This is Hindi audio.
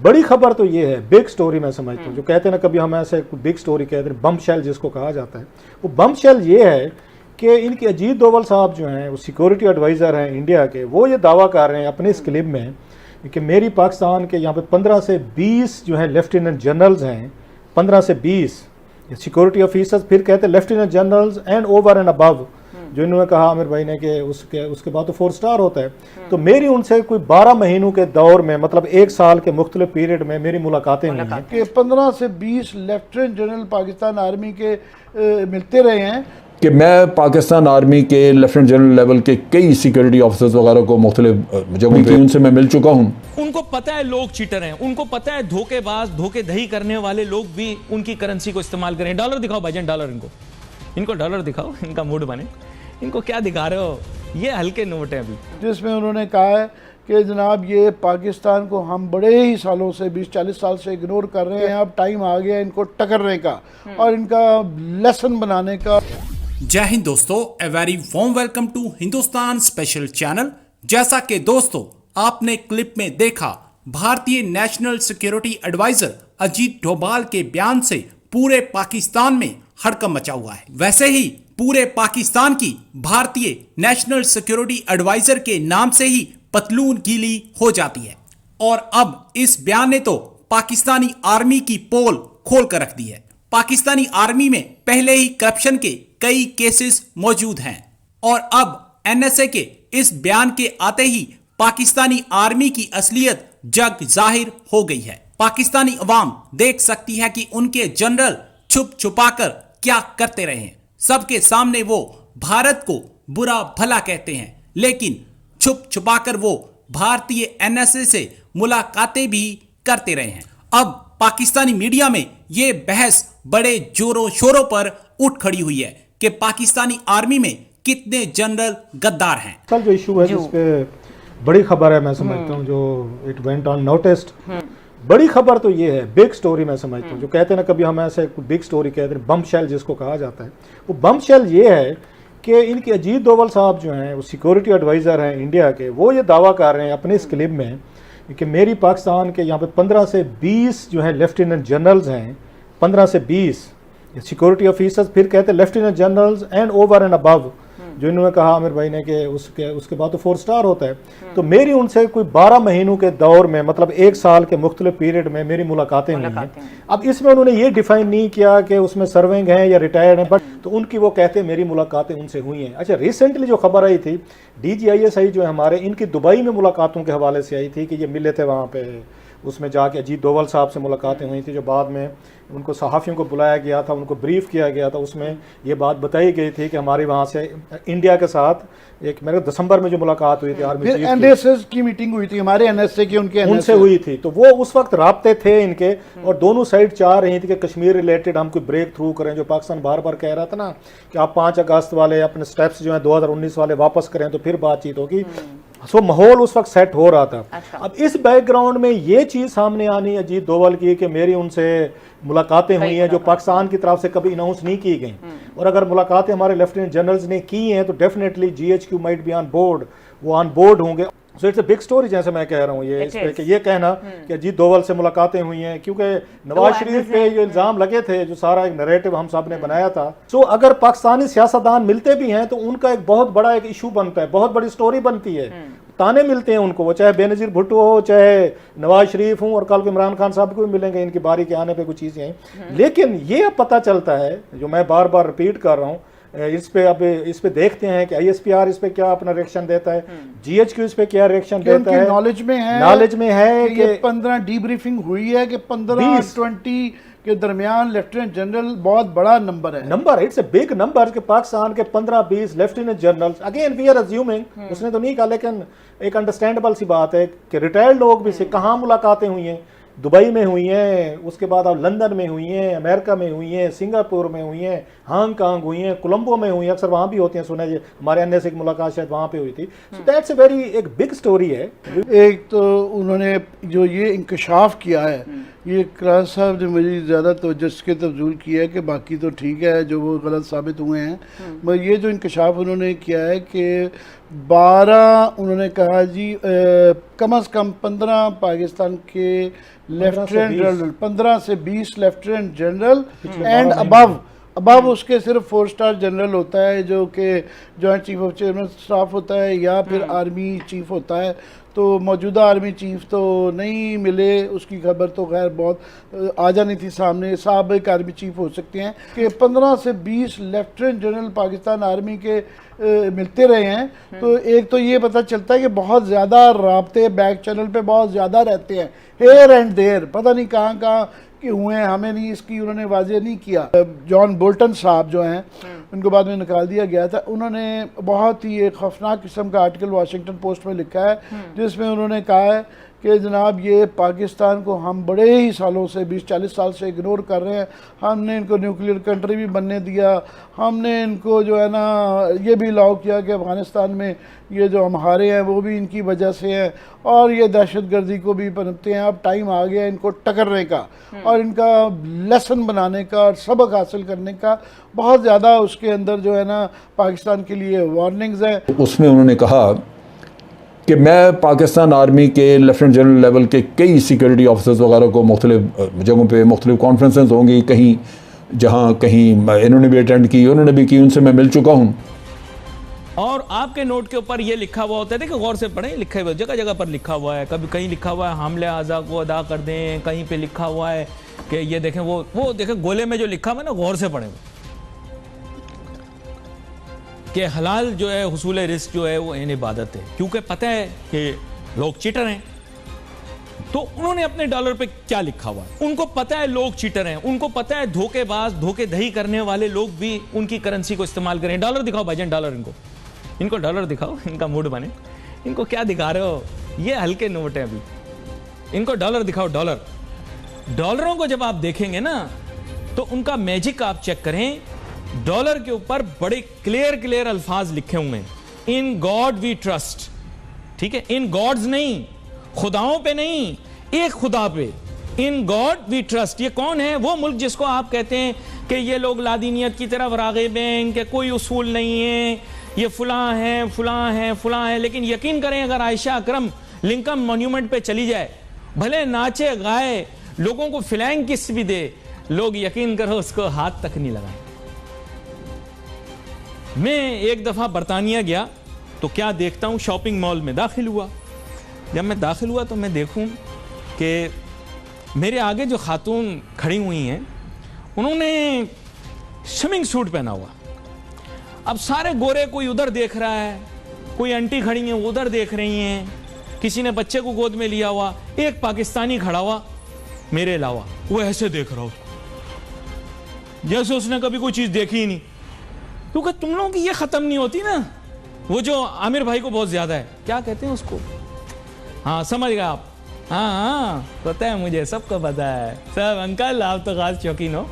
बड़ी खबर तो ये है, बिग स्टोरी मैं समझता हूँ, जो कहते हैं ना कभी हम ऐसे बिग स्टोरी कहते हैं, बम शेल जिसको कहा जाता है, वो बम शेल ये है कि इनके अजीत डोवल साहब जो हैं वो सिक्योरिटी एडवाइज़र हैं इंडिया के, वो ये दावा कर रहे हैं अपने इस क्लिप में कि मेरी पाकिस्तान के यहाँ पे 15 से 20 जो हैं लेफ्टिनेंट जनरल्स हैं, 15 से 20 सिक्योरिटी ऑफिसर्स, फिर कहते हैं lieutenant generals and over and above, जो इन्होंने कहा आमिर भाई ने कि उसके बाद तो 4 स्टार होता है। तो मेरी उनसे कोई 12 महीनों के दौर में, मतलब 1 साल के मुख्तलिफ पीरियड में मेरी मुलाकातें हुई हैं कि 15 से 20 लेफ्टिनेंट जनरल पाकिस्तान आर्मी के मिलते रहे हैं। कि मैं पाकिस्तान आर्मी के लेफ्टिनेंट जनरल लेवल के कई सिक्योरिटी ऑफिसर्स वगैरह को मुख्तलिफ जगहों पे उनसे मैं मिल चुका हूँ। उनको पता है लोग चीटर हैं, उनको पता है धोखेबाज धोखेधही करने वाले लोग भी उनकी करेंसी को इस्तेमाल करें। डॉलर दिखाओ भाईजान, डॉलर इनको डॉलर दिखाओ, इनका मूड बने। इनको क्या दिखा रहे हो, ये हल्के नोट है अभी। जिसमें उन्होंने कहा है कि जनाब ये पाकिस्तान को हम बड़े ही सालों से 20-40 साल से इग्नोर कर रहे हैं, अब टाइम आ गया इनको टकरने का और इनका लेसन बनाने का। जय हिंद दोस्तों, a very warm welcome to Hindustan special channel. जैसा कि दोस्तों आपने क्लिप में देखा, भारतीय national security adviser Ajit Doval के बयान से पूरे पाकिस्तान में हड़कंप मचा हुआ है। वैसे ही पूरे पाकिस्तान की भारतीय नेशनल सिक्योरिटी एडवाइजर के नाम से ही पतलून गीली हो जाती है। और अब इस बयान ने तो पाकिस्तानी आर्मी की पोल खोल कर रख दी है। पाकिस्तानी आर्मी में पहले ही करप्शन के कई केसेस मौजूद हैं और अब एनएसए के इस बयान के आते ही पाकिस्तानी आर्मी की असलियत जग जाहिर हो गई है। पाकिस्तानी अवाम देख सकती है कि उनके जनरल छुप छुपाकर क्या करते रहे हैं। सबके सामने वो भारत को बुरा भला कहते हैं, लेकिन छुप छुपाकर वो भारतीय एनएसए से मुलाकातें भी करते रहे हैं। अब पाकिस्तानी मीडिया में ये बहस बड़े जोरों शोरों पर उठ खड़ी हुई है कि पाकिस्तानी आर्मी में कितने जनरल गद्दार हैं। कल जो इशू है जिस पे बड़ी खबर है मैं समझता हूँ, जो इट वेंट ऑन नोटिस्ड, बड़ी खबर तो ये है, बिग स्टोरी मैं समझता हूँ, जो कहते हैं ना कभी हम ऐसे बिग स्टोरी कहते हैं, बम शेल जिसको कहा जाता है, वो बम शेल ये है कि इनके अजीत डोवल साहब जो हैं वो सिक्योरिटी एडवाइज़र हैं इंडिया के, वो ये दावा कर रहे हैं अपने इस क्लिप में कि मेरी पाकिस्तान के यहाँ पे 15 से 20 जो हैं लेफ्टिनेंट जनरल्स हैं, 15 से 20 सिक्योरिटी ऑफिसर्स, फिर कहते हैं lieutenant generals and over and above, जो इन्होंने कहा आमिर भाई ने कि उसके बाद तो 4 स्टार होता है। तो मेरी उनसे कोई 12 महीनों के दौर में, मतलब 1 साल के मुख्तलिफ पीरियड में मेरी मुलाकातें हुई हैं। अब इसमें उन्होंने ये डिफाइन नहीं किया कि उसमें सर्विंग हैं या रिटायर्ड हैं, बट तो उनकी वो कहते हैं मेरी मुलाकातें उनसे हुई हैं। अच्छा, रिसेंटली जो खबर आई थी, DGISI जो है हमारे, इनकी दुबई में मुलाकातों के हवाले से आई थी कि ये मिले थे वहाँ पे, उसमें जाके अजीत डोवल साहब से मुलाकातें हुई थी, जो बाद में उनको सहाफ़ियों को बुलाया गया था, उनको ब्रीफ किया गया था, उसमें ये बात बताई गई थी कि हमारी वहाँ से इंडिया के साथ एक मेरे दिसंबर में जो मुलाकात हुई थी आर्मी चीफ एनएसएस की मीटिंग हुई थी, हमारे एनएसए की उनके उनसे हुई थी, तो वो उस वक्त राब्ते थे इनके, और दोनों साइड चाह रही थी कि कश्मीर रिलेटेड हम कोई ब्रेक थ्रू करें, जो पाकिस्तान बार बार कह रहा था ना कि आप 5 अगस्त वाले अपने स्टेप्स जो हैं 2019 वाले वापस करें तो फिर बातचीत होगी। सो माहौल उस वक्त सेट हो रहा था। अच्छा। अब इस बैकग्राउंड में ये चीज़ सामने आनी अजीत डोभाल की कि मेरी उनसे मुलाकातें हुई हैं जो पाकिस्तान की तरफ से कभी अनाउंस नहीं की गई, और अगर मुलाकातें हमारे लेफ्टिनेंट जनरल्स ने की हैं तो definitely GHQ might be on board, वो ऑन बोर्ड होंगे। So it's a big story, जैसे मैं कह रहा हूँ ये इस पे कि ये कहना कि अजीत डोभाल से मुलाकातें हुई हैं, क्योंकि नवाज शरीफ पे ये इल्ज़ाम लगे थे, जो सारा एक नैरेटिव हम सब ने बनाया था। सो अगर पाकिस्तानी सियासतदान मिलते भी हैं तो उनका एक बहुत बड़ा एक इशू बनता है, बहुत बड़ी स्टोरी बनती है, ताने मिलते हैं उनको, वो चाहे बेनज़ीर भुट्टो हो, चाहे नवाज शरीफ हो, और कल को इमरान खान साहब को भी मिलेंगे इनकी बारी के आने पे कुछ चीज़ें हैं। लेकिन ये अब पता चलता है, जो मैं बार बार रिपीट कर रहा हूँ, इस पे देखते हैं कि ISPR इस पे क्या अपना रिएक्शन देता है, GHQ इस पे क्या रिएक्शन देता है। नॉलेज में है कि ये 15 डीब्रीफिंग हुई है कि 15-20 के दरमियान लेफ्टिनेंट जनरल बहुत बड़ा नंबर है, इट्स अ बिग नंबर कि पाकिस्तान के 15-20 lieutenant generals, again we are assuming, उसने तो नहीं कहा, लेकिन एक अंडरस्टैंडेबल सी बात है कि रिटायर्ड लोग भी से कहाँ मुलाकातें हुई हैं, दुबई में हुई हैं, उसके बाद अब लंदन में हुई हैं, अमेरिका में हुई हैं, सिंगापुर में हुई हैं, हांगकांग हुई हैं, कोलंबो में हुई हैं, अक्सर वहाँ भी होती हैं, सुना है हमारे एनएसए की मुलाकात शायद वहाँ पे हुई थी। सो दैट्स अ वेरी एक बिग स्टोरी है। एक तो उन्होंने जो ये इंकशाफ किया है, ये क्रास साहब ने मुझे ज़्यादा तवज्जो के तब्दूल किया है कि बाकी तो ठीक है जो वो गलत साबित हुए हैं, मगर ये जो इंकशाफ उन्होंने किया है कि 12 उन्होंने कहा जी कम से कम 15 पाकिस्तान के लेफ्टिनेंट जनरल, 15 से 20 लेफ्टिनेंट जनरल एंड अबव उसके सिर्फ 4 स्टार जनरल होता है जो कि जॉइंट चीफ ऑफ स्टाफ होता है या फिर आर्मी चीफ होता है। तो मौजूदा आर्मी चीफ तो नहीं मिले, उसकी खबर तो खैर बहुत आ जानी थी सामने, साबिक आर्मी चीफ हो सकते हैं कि 15 से 20 लेफ्टिनेंट जनरल पाकिस्तान आर्मी के मिलते रहे हैं। तो एक तो ये पता चलता है कि बहुत ज़्यादा राब्ते बैक चैनल पे बहुत ज़्यादा रहते हैं, हेयर एंड देयर, पता नहीं कहाँ कहाँ कि हुए हैं, हमें नहीं इसकी उन्होंने वाज़ेह नहीं किया। जॉन बोल्टन साहब जो हैं उनको बाद में निकाल दिया गया था, उन्होंने बहुत ही एक खौफनाक किस्म का आर्टिकल वाशिंगटन पोस्ट में लिखा है जिसमें उन्होंने कहा है कि जनाब ये पाकिस्तान को हम बड़े ही सालों से 20-40 साल से इग्नोर कर रहे हैं। हमने इनको न्यूक्लियर कंट्री भी बनने दिया, हमने इनको जो है ना ये भी अलाउ किया कि अफ़गानिस्तान में ये जो हम हारे हैं वो भी इनकी वजह से है, और ये दहशत गर्दी को भी पनपते हैं। अब टाइम आ गया इनको टकरने का और इनका लेसन बनाने का और सबक हासिल करने का। बहुत ज़्यादा उसके अंदर जो है ना पाकिस्तान के लिए वार्निंग्स हैं। उसमें उन्होंने कहा कि मैं पाकिस्तान आर्मी के लेफ्टिनेंट जनरल लेवल के कई सिक्योरिटी ऑफिसर्स वगैरह को मुख्तलिफ जगहों पे मुख्तलिफ कॉन्फ्रेंसेस होंगी, कहीं जहाँ कहीं इन्होंने भी अटेंड की, उन्होंने भी की, उनसे मैं मिल चुका हूँ। और आपके नोट के ऊपर ये लिखा हुआ होता है, देखिए गौर से पढ़ें, लिखा हुआ जगह जगह पर लिखा हुआ है। कभी कहीं लिखा हुआ है हमले आज़ा को अदा कर दें, कहीं पे लिखा हुआ है कि ये देखें वो देखें गोले में जो लिखा हुआ है ना, गौर से पढ़ें कि हलाल जो है हुसूल रिस्क जो है वो इन इबादत है, क्योंकि पता है कि लोग चीटर हैं। तो उन्होंने अपने डॉलर पे क्या लिखा हुआ है, उनको पता है लोग चीटर हैं, उनको पता है धोखेबाज धोखेधही करने वाले लोग भी उनकी करेंसी को इस्तेमाल करें। डॉलर दिखाओ भाईजान, डॉलर इनको डॉलर दिखाओ, इनका मूड बने। इनको क्या दिखा रहे हो, ये हल्के नोट हैं अभी, इनको डॉलर दिखाओ। डॉलरों को जब आप देखेंगे ना तो उनका मैजिक आप चेक करें। डॉलर के ऊपर बड़े क्लियर अल्फाज लिखे हुए हैं, इन गॉड वी ट्रस्ट। ठीक है, इन गॉड्स नहीं, खुदाओं पे नहीं, एक खुदा पे, इन गॉड वी ट्रस्ट। ये कौन है? वो मुल्क जिसको आप कहते हैं कि ये लोग लादीनियत की तरफ राग़िब हैं, इनके कोई उसूल नहीं है, ये फलां है। लेकिन यकीन करें अगर आयशा अकरम लिंकन मॉन्यूमेंट पे चली जाए, भले नाचे गाए, लोगों को फ्लाइंग किस भी दे, लोग यकीन करो उसको हाथ तक नहीं लगाए। मैं एक दफ़ा बरतानिया गया तो क्या देखता हूँ, शॉपिंग मॉल में दाखिल हुआ। जब मैं दाखिल हुआ तो मैं देखूँ कि मेरे आगे जो खातून खड़ी हुई हैं उन्होंने स्विमिंग सूट पहना हुआ। अब सारे गोरे, कोई उधर देख रहा है, कोई आंटी खड़ी हैं वो उधर देख रही हैं, किसी ने बच्चे को गोद में लिया हुआ, एक पाकिस्तानी खड़ा हुआ मेरे अलावा, वो ऐसे देख रहा हो जैसे उसने कभी कोई चीज़ देखी ही नहीं। क्योंकि तुम लोगों की ये ख़त्म नहीं होती ना, वो जो आमिर भाई को बहुत ज़्यादा है, क्या कहते हैं उसको, हाँ समझ गए आप, हाँ पता है मुझे, सबको पता है सब। अंकल आप तो खास शौकीन हो।